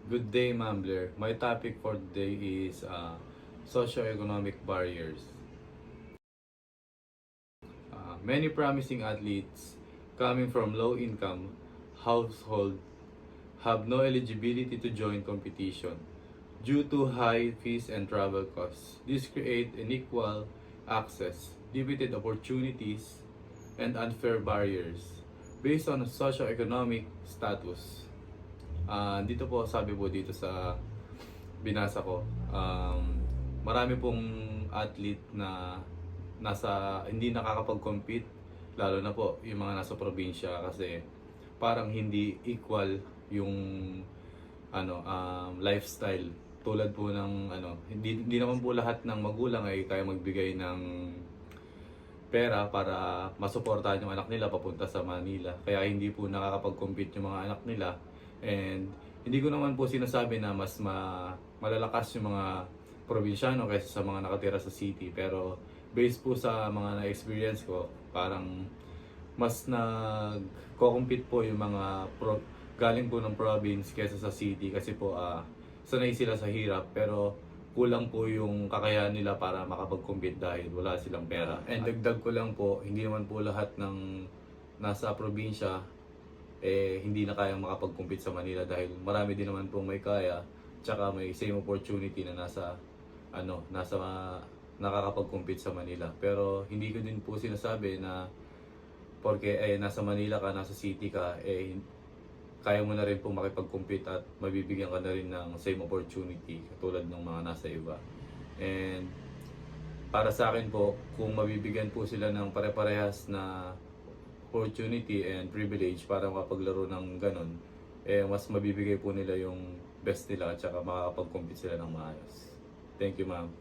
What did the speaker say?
Good day, Ma'am Blair. My topic for today is socioeconomic barriers. Many promising athletes coming from low-income households have no eligibility to join competition due to high fees and travel costs. This creates unequal access, limited opportunities, and unfair barriers based on socioeconomic status. Dito po, sabi po dito sa binasa ko, marami pong athlete na hindi nakakapag-compete, lalo na po yung mga nasa probinsya, kasi parang hindi equal yung lifestyle. Tulad po ng hindi naman po lahat ng magulang ay kaya magbigay ng pera para masuportahan yung anak nila papunta sa Manila. Kaya hindi po nakakapag-compete yung mga anak nila. And hindi ko naman po sinasabi na mas malalakas yung mga probinsyano kaysa sa mga nakatira sa city. Pero based po sa mga na-experience ko, parang mas nag-compete po yung mga galing po ng province kaysa sa city, kasi po sanay sila sa hirap, pero kulang po yung kakayahan nila para makapag-compete dahil wala silang pera. And dagdag ko lang po, hindi naman po lahat ng nasa probinsya hindi na kayang makapag-compete sa Manila, dahil marami din naman pong may kaya, tsaka may same opportunity na nasa nakakapag-compete sa Manila. Pero hindi ko din po sinasabi na porque nasa Manila ka, nasa city ka, kaya mo na rin po makipag-compete at mabibigyan ka na rin ng same opportunity katulad ng mga nasa iba. And para sa akin po, kung mabibigyan po sila ng pare-parehas na opportunity and privilege para makapaglaro ng ganun, mas mabibigay po nila yung best nila at saka makakapag-compete sila ng maayos. Thank you, ma'am.